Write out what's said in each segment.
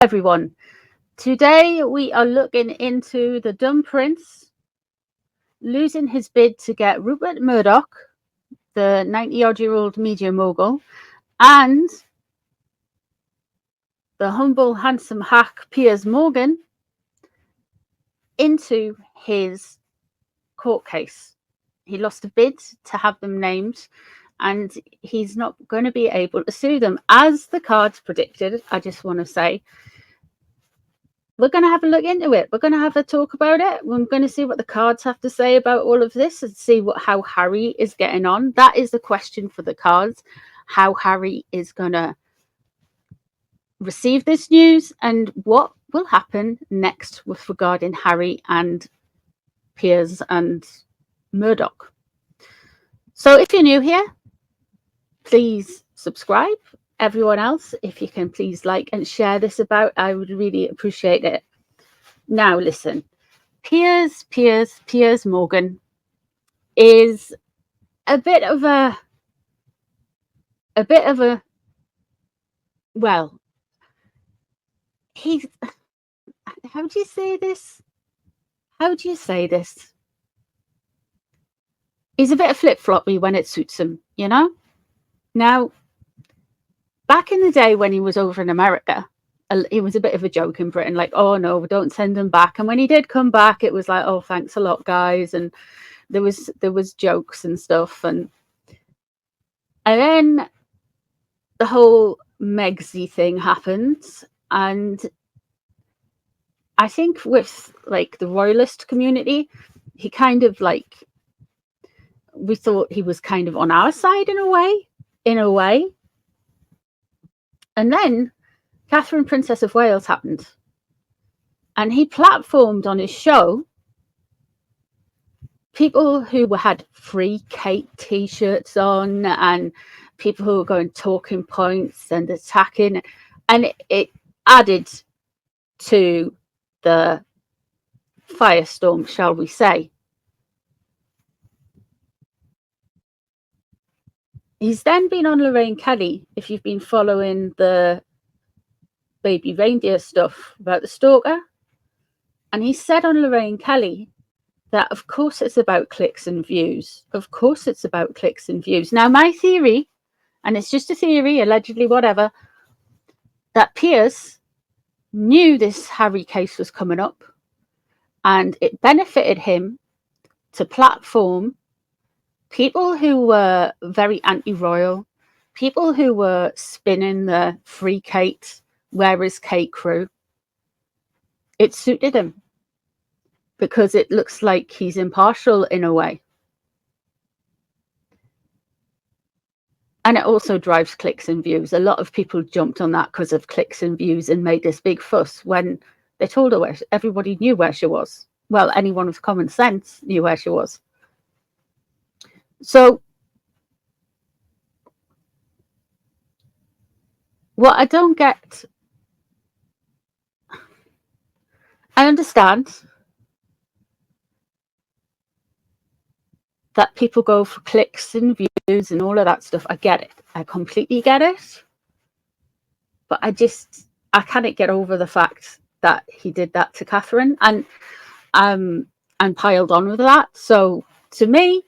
Everyone, today we are looking into the Dumb Prince losing his bid to get Rupert Murdoch, the 90-odd-year-old media mogul, and the humble, handsome hack Piers Morgan into his court case. He lost a bid to have them named, and he's not going to be able to sue them. As the cards predicted, I just want to say, we're going to have a look into it. We're going to have a talk about it. We're going to see what the cards have to say about all of this and see how Harry is getting on. That is the question for the cards, how Harry is going to receive this news and what will happen next with regarding Harry and Piers and Murdoch. So if you're new here, please subscribe. Everyone else, if you can please like and share this about, I would really appreciate it. Now listen, Piers Morgan is a bit of a well, he's, how do you say this? He's a bit of flip-floppy when it suits him, you know? Now, back in the day when he was over in America, he was a bit of a joke in Britain, like, oh no, don't send him back. And when he did come back, it was like, oh, thanks a lot, guys. And there was jokes and stuff. And then the whole Megsy thing happened. And I think with like the royalist community, he kind of like, we thought he was kind of on our side in a way. And then Catherine, Princess of Wales happened. And he platformed on his show people who had free Kate t-shirts on and people who were going talking points and attacking. And it added to the firestorm, shall we say. He's then been on Lorraine Kelly, if you've been following the baby reindeer stuff about the stalker. And he said on Lorraine Kelly that, of course, it's about clicks and views. Of course, it's about clicks and views. Now, my theory, and it's just a theory, allegedly, whatever, that Piers knew this Harry case was coming up and it benefited him to platform people who were very anti-royal, people who were spinning the free Kate, where is Kate crew. It suited him because it looks like he's impartial in a way. And it also drives clicks and views. A lot of people jumped on that because of clicks and views and made this big fuss when they told her everybody knew where she was. Well, anyone with common sense knew where she was. So what I don't get, I understand that people go for clicks and views and all of that stuff. I get it. I completely get it. But I can't get over the fact that he did that to Catherine and piled on with that. So to me,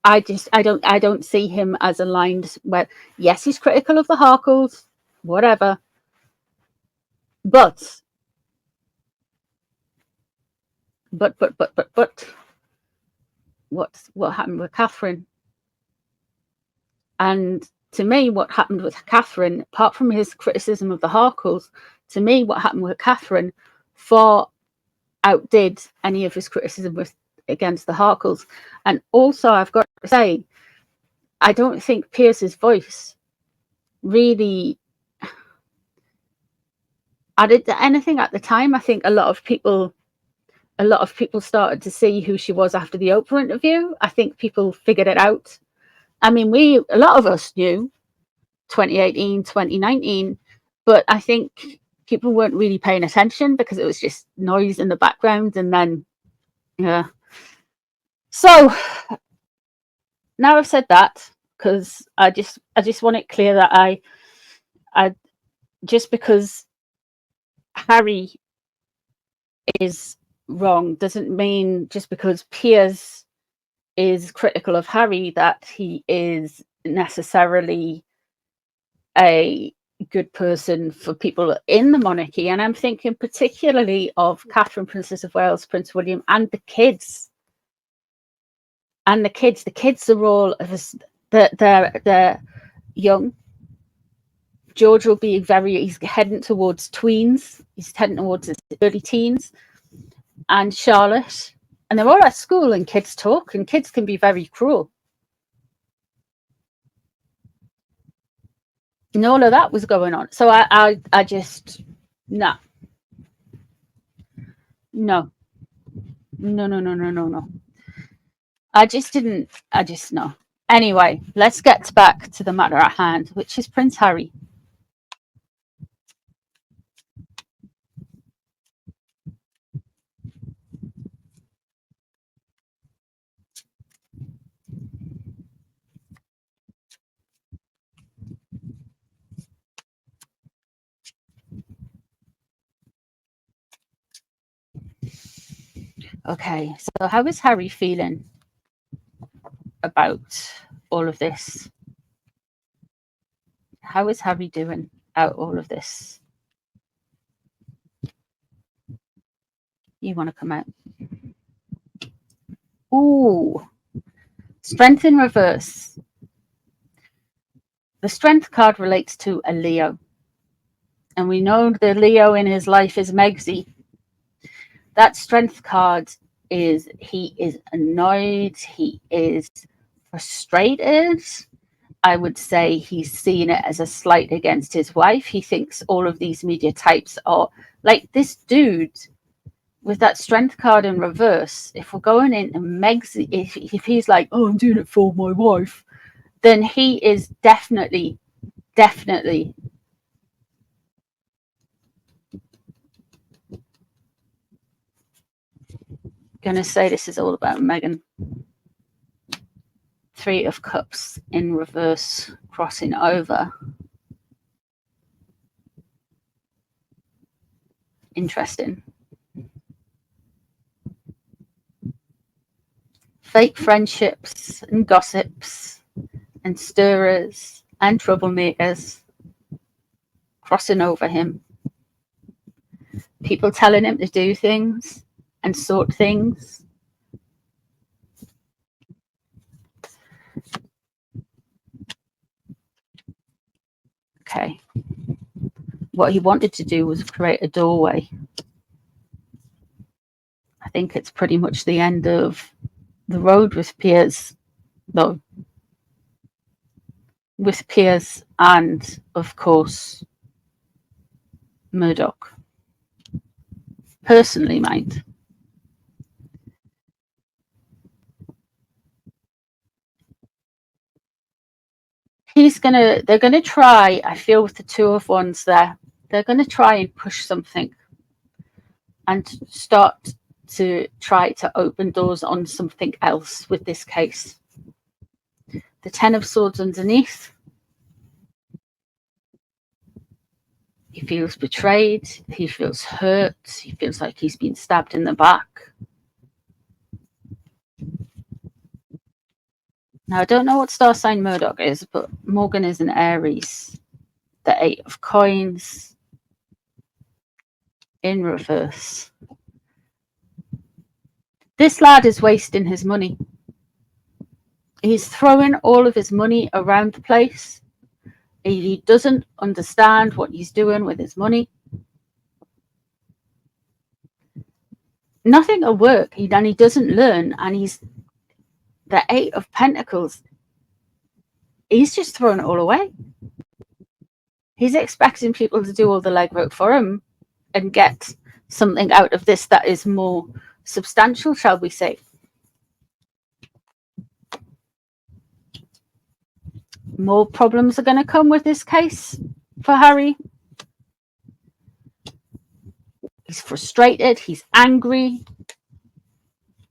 I don't see him as aligned with, yes, he's critical of the Harkles, whatever. But what happened with Catherine? And to me, what happened with Catherine, apart from his criticism of the Harkles, to me, what happened with Catherine far outdid any of his criticism against the Harkles. And also, I've got to say, I don't think Piers's voice really added to anything at the time. I think a lot of people started to see who she was after the Oprah interview. I think people figured it out. I mean, a lot of us knew 2018, 2019, but I think people weren't really paying attention because it was just noise in the background. And then, yeah. So now I've said that, because I just want it clear that I just because Harry is wrong doesn't mean just because Piers is critical of Harry that he is necessarily a good person for people in the monarchy. And I'm thinking particularly of Catherine, Princess of Wales, Prince William, and the kids. And the kids are all of us. They're young. George will be he's heading towards tweens. He's heading towards his early teens. And Charlotte, and they're all at school, and kids talk, and kids can be very cruel. And all of that was going on. So I just no. I just no. Anyway, let's get back to the matter at hand, which is Prince Harry. Okay, so how is Harry feeling about all of this? How is Harry doing out all of this? You want to come out? Ooh, Strength in reverse. The Strength card relates to a Leo. And we know the Leo in his life is Megsy. That Strength card is he is annoyed, he is frustrated. I would say he's seeing it as a slight against his wife. He thinks all of these media types are like this dude with that Strength card in reverse. If we're going into Megsy, if he's like, oh, I'm doing it for my wife, then he is definitely going to say this is all about Meghan. 3 of Cups in reverse, crossing over. Interesting. Fake friendships and gossips and stirrers and troublemakers crossing over him. People telling him to do things and sort things. Okay. What he wanted to do was create a doorway. I think it's pretty much the end of the road with Piers, though. With Piers and, of course, Murdoch. Personally, mind. They're gonna try, I feel, with the 2 of Wands there, they're gonna try and push something and start to try to open doors on something else with this case. The 10 of Swords underneath. He feels betrayed, he feels hurt, he feels like he's been stabbed in the back. Now, I don't know what star sign Murdoch is, but Morgan is an Aries. The 8 of Coins in reverse. This lad is wasting his money. He's throwing all of his money around the place. He doesn't understand what he's doing with his money. Nothing will work, and he doesn't learn, and he's the 8 of Pentacles. He's just throwing it all away. He's expecting people to do all the legwork for him and get something out of this that is more substantial, shall we say. More problems are going to come with this case for Harry. He's frustrated. He's angry.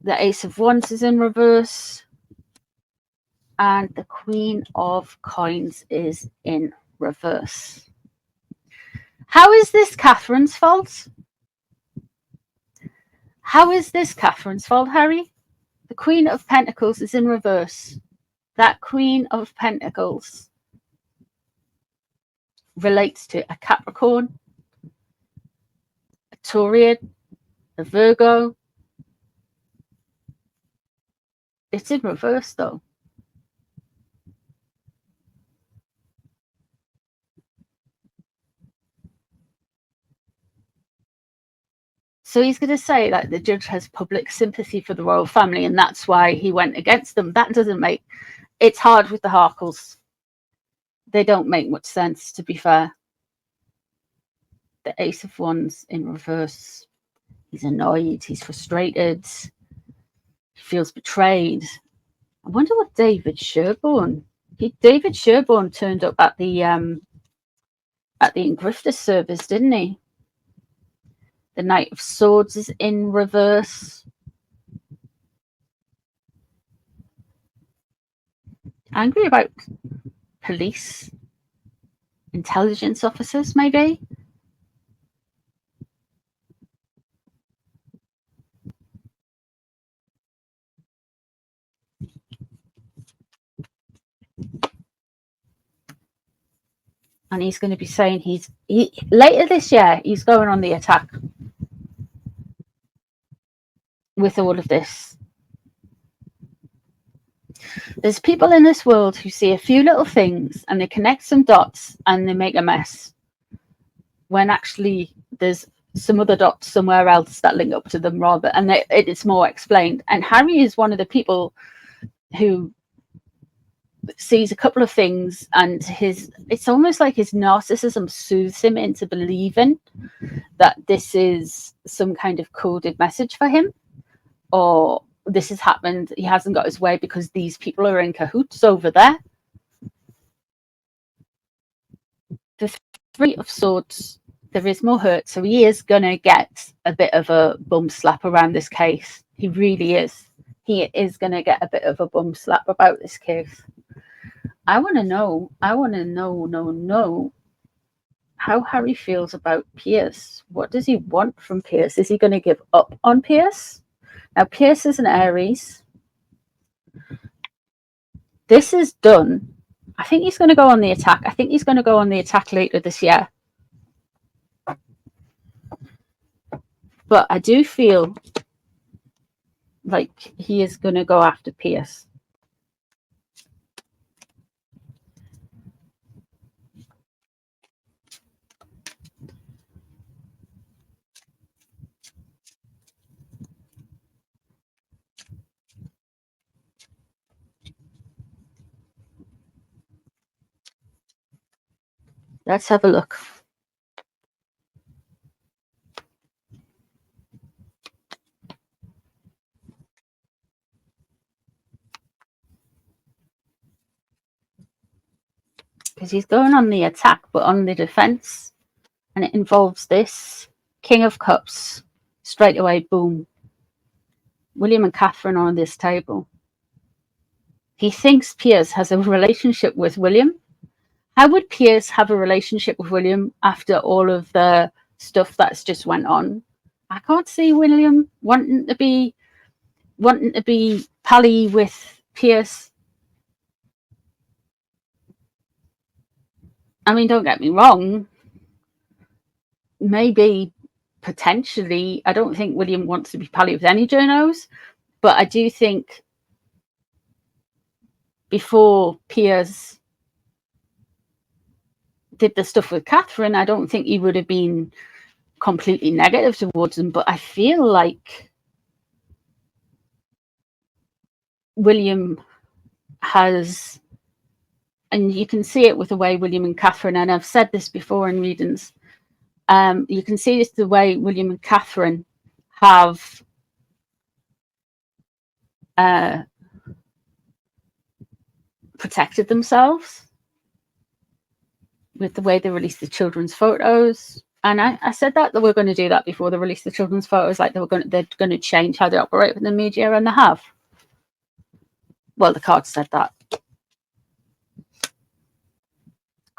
The Ace of Wands is in reverse. And the Queen of Coins is in reverse. How is this Catherine's fault? How is this Catherine's fault, Harry? The Queen of Pentacles is in reverse. That Queen of Pentacles relates to a Capricorn, a Taurian, a Virgo. It's in reverse, though. So he's going to say that the judge has public sympathy for the royal family, and that's why he went against them. That doesn't make... It's hard with the Harkles. They don't make much sense, to be fair. The Ace of Wands in reverse. He's annoyed. He's frustrated. He feels betrayed. I wonder what David Sherborne... David Sherborne turned up at the Engrifter service, didn't he? The Knight of Swords is in reverse. Angry about police, intelligence officers, maybe. And he's going to be saying later this year, he's going on the attack with all of this. There's people in this world who see a few little things and they connect some dots and they make a mess, when actually there's some other dots somewhere else that link up to them rather, and it's more explained. And Harry is one of the people who sees a couple of things, and it's almost like his narcissism soothes him into believing that this is some kind of coded message for him, or this has happened, he hasn't got his way because these people are in cahoots over there. The Three of Swords, there is more hurt, so he is going to get a bit of a bum slap around this case. He really is. He is going to get a bit of a bum slap about this case. I want to know how Harry feels about Piers. What does he want from Piers? Is he going to give up on Piers? Now, Piers is an Aries. This is done. I think he's going to go on the attack. I think he's going to go on the attack later this year. But I do feel like he is going to go after Piers. Let's have a look. Because he's going on the attack, but on the defense. And it involves this King of Cups. Straight away, boom. William and Catherine are on this table. He thinks Piers has a relationship with William. How would Piers have a relationship with William after all of the stuff that's just went on? I can't see William wanting to be pally with Piers. I mean, don't get me wrong. Maybe, potentially, I don't think William wants to be pally with any journos, but I do think before Piers did the stuff with Catherine, I don't think he would have been completely negative towards him, but I feel like William has, and you can see it with the way William and Catherine, and I've said this before in readings, you can see this the way William and Catherine have protected themselves with the way they released the children's photos. And I said that we're going to do that before they release the children's photos, like they're going to change how they operate with the media, and they have. Well, the card said that.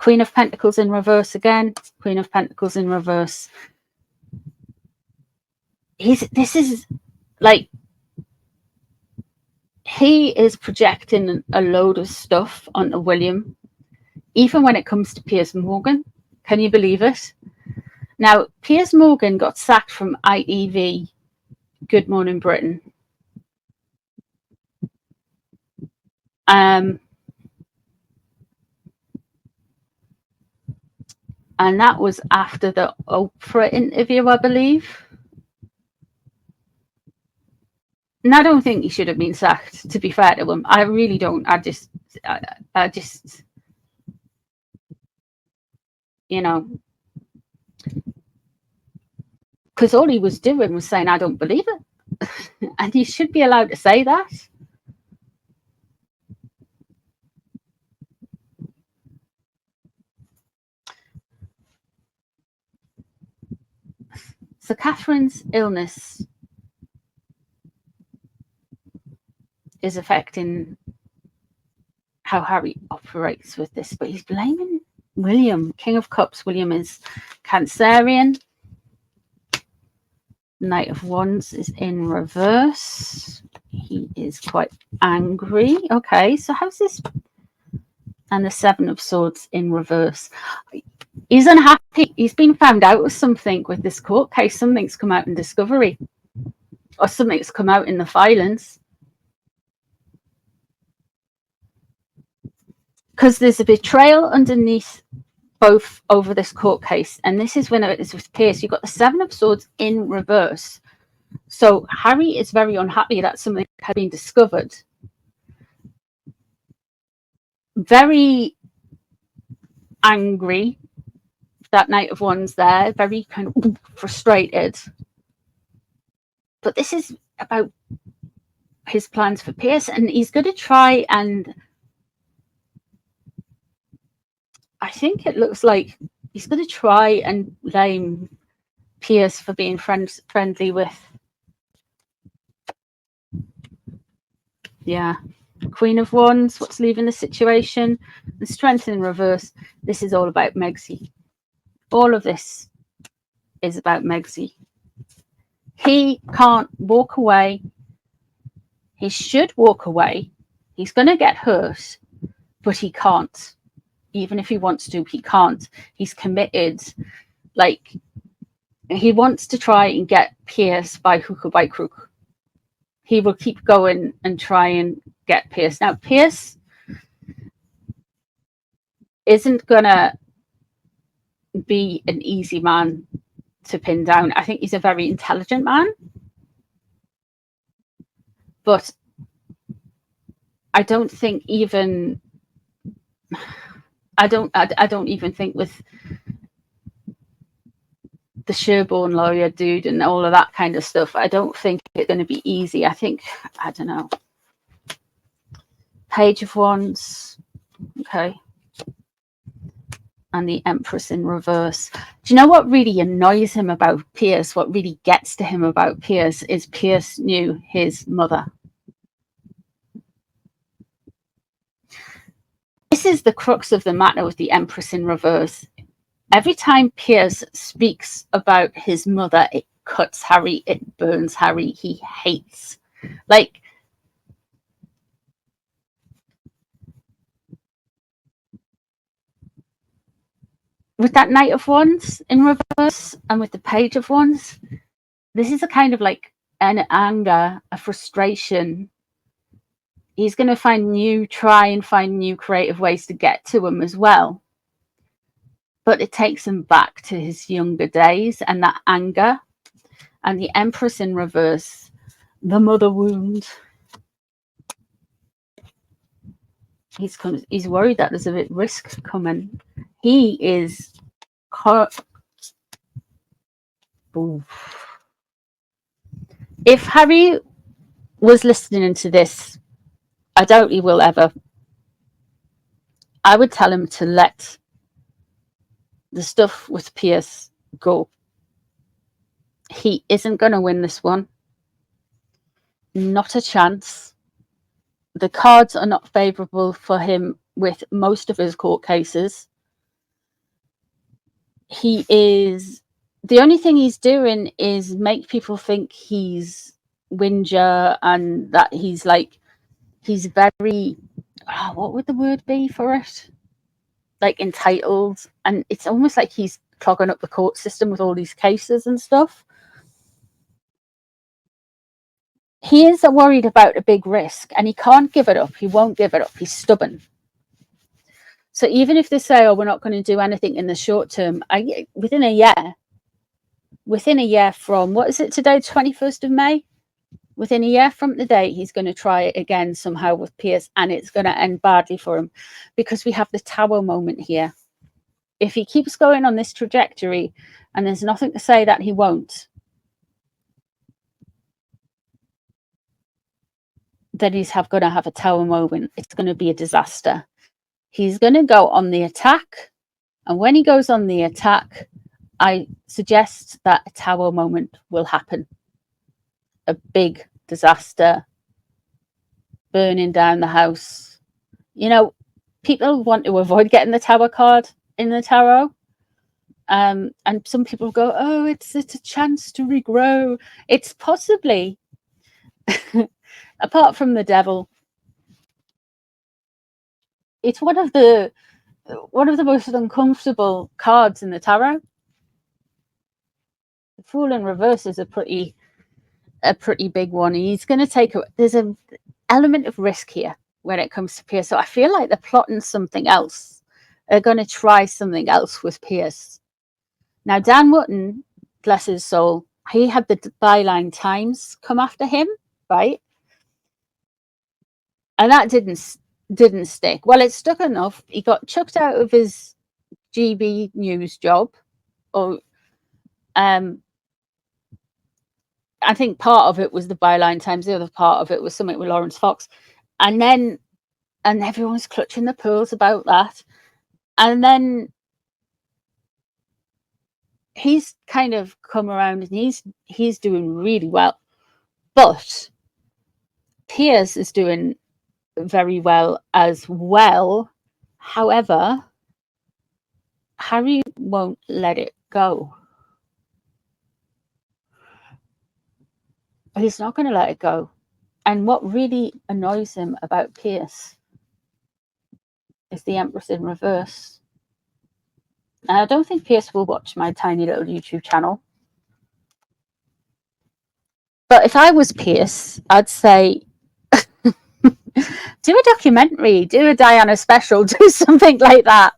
Queen of Pentacles in reverse again. Queen of Pentacles in reverse. This is like, he is projecting a load of stuff onto William, even when it comes to Piers Morgan. Can you believe it? Now, Piers Morgan got sacked from ITV, Good Morning Britain. And that was after the Oprah interview, I believe. And I don't think he should have been sacked, to be fair to him. I really don't. I just, you know, because all he was doing was saying, I don't believe it. And he should be allowed to say that. So Catherine's illness is affecting how Harry operates with this, but he's blaming William. King of Cups. William is Cancerian. Knight of Wands is in reverse. He is quite angry. Okay, so how's this? And the Seven of Swords in reverse. He's unhappy. He's been found out with something with this court case. Something's come out in discovery, or something's come out in the filings. Because there's a betrayal underneath both over this court case, and this is when it is with Piers. You've got the Seven of Swords in reverse. So Harry is very unhappy that something had been discovered. Very angry. That Knight of Wands there, very kind of frustrated. But this is about his plans for Piers, and he's going to try and, I think it looks like he's going to try and blame Piers for being friendly with, yeah, Queen of Wands. What's leaving the situation? The Strength in reverse. This is all about Megsy. All of this is about Megsy. He can't walk away. He should walk away. He's going to get hurt, but he can't. Even if he wants to, he can't. He's committed. Like, he wants to try and get Piers by hook or by crook. He will keep going and try and get Piers. Now, Piers isn't going to be an easy man to pin down. I think he's a very intelligent man, but I don't think even I don't even think with the Sherborne lawyer dude and all of that kind of stuff, I don't think it's going to be easy. I think, I don't know. Page of Wands. Okay. And the Empress in reverse. Do you know what really annoys him about Piers? What really gets to him about Piers is Piers knew his mother. This is the crux of the matter with the Empress in reverse. Every time Piers speaks about his mother, it cuts Harry, it burns Harry. He hates. Like, with that Knight of Wands in reverse and with the Page of Wands, this is a kind of like an anger, a frustration. He's going to try and find new creative ways to get to him as well. But it takes him back to his younger days and that anger. And the Empress in reverse, the mother wound. He's worried that there's a bit risk coming. He is if Harry was listening to this, I doubt he will ever. I would tell him to let the stuff with Piers go. He isn't going to win this one. Not a chance. The cards are not favourable for him with most of his court cases. the only thing he's doing is make people think he's whinger and that he's very, what would the word be for it? Like entitled. And it's almost like he's clogging up the court system with all these cases and stuff. He is worried about a big risk and he can't give it up. He won't give it up. He's stubborn. So even if they say, oh, we're not going to do anything in the short term, within a year from, what is it today, 21st of May? Within a year from today, he's going to try it again somehow with Piers, and it's going to end badly for him because we have the Tower moment here. If he keeps going on this trajectory, and there's nothing to say that he won't, then he's going to have a Tower moment. It's going to be a disaster. He's going to go on the attack, and when he goes on the attack, I suggest that a Tower moment will happen. A big disaster, burning down the house. You know, people want to avoid getting the Tower card in the tarot. And some people go, oh, it's a chance to regrow. It's possibly, apart from the devil, it's one of the most uncomfortable cards in the tarot. The Fool in reverse is a pretty big one. He's going to take there's an element of risk here when it comes to Piers. So I feel like they're plotting something else. They're going to try something else with Piers. Now, Dan Wootton, bless his soul, he had the byline Times come after him, right? And that didn't stick. Well, it stuck enough. He got chucked out of his GB News job. Or I think part of it was the byline Times. The other part of it was something with Lawrence Fox. And everyone's clutching the pearls about that. And then he's kind of come around and he's doing really well. But Piers is doing very well as well. However, Harry won't let it go. He's not going to let it go. And what really annoys him about Piers is the Empress in reverse. And I don't think Piers will watch my tiny little YouTube channel. But if I was Piers, I'd say, do a documentary, do a Diana special, do something like that.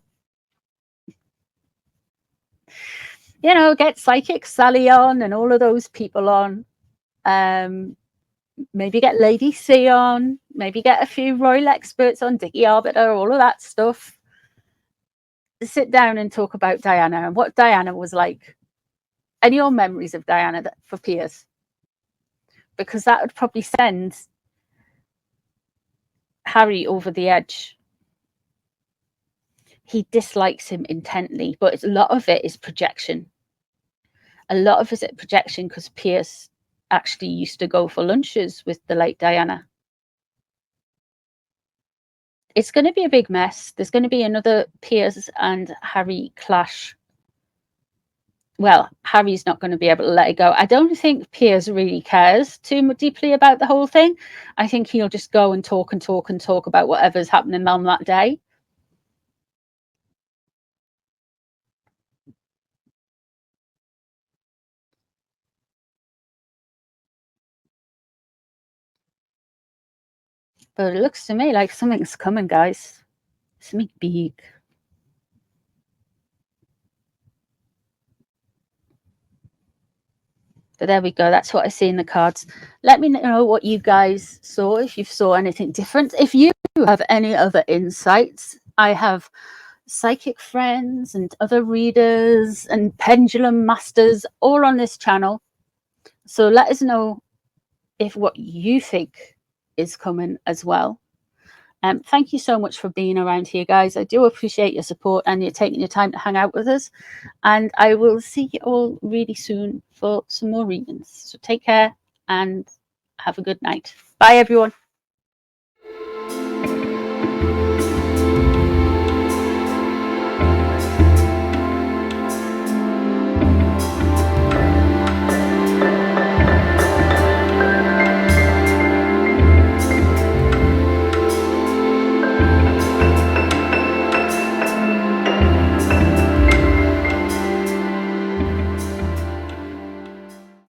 You know, get Psychic Sally on and all of those people on. Maybe get Lady C on. Maybe get a few royal experts on, Dickie Arbiter, all of that stuff. Sit down and talk about Diana and what Diana was like. And your memories of Diana for Piers. Because that would probably send Harry over the edge. He dislikes him intently, but a lot of it is projection. A lot of it is projection because Piers actually used to go for lunches with the late Diana. It's going to be a big mess. There's going to be another Piers and Harry clash. Well, Harry's not going to be able to let it go. I don't think Piers really cares too deeply about the whole thing. I think he'll just go and talk about whatever's happening on that day. But it looks to me like something's coming, guys. Something big. But there we go. That's what I see in the cards. Let me know what you guys saw, if you saw anything different. If you have any other insights, I have psychic friends and other readers and pendulum masters all on this channel. So let us know if what you think is coming as well. Thank you so much for being around here, guys. I do appreciate your support and you taking your time to hang out with us. And I will see you all really soon for some more readings. So take care and have a good night. Bye, everyone.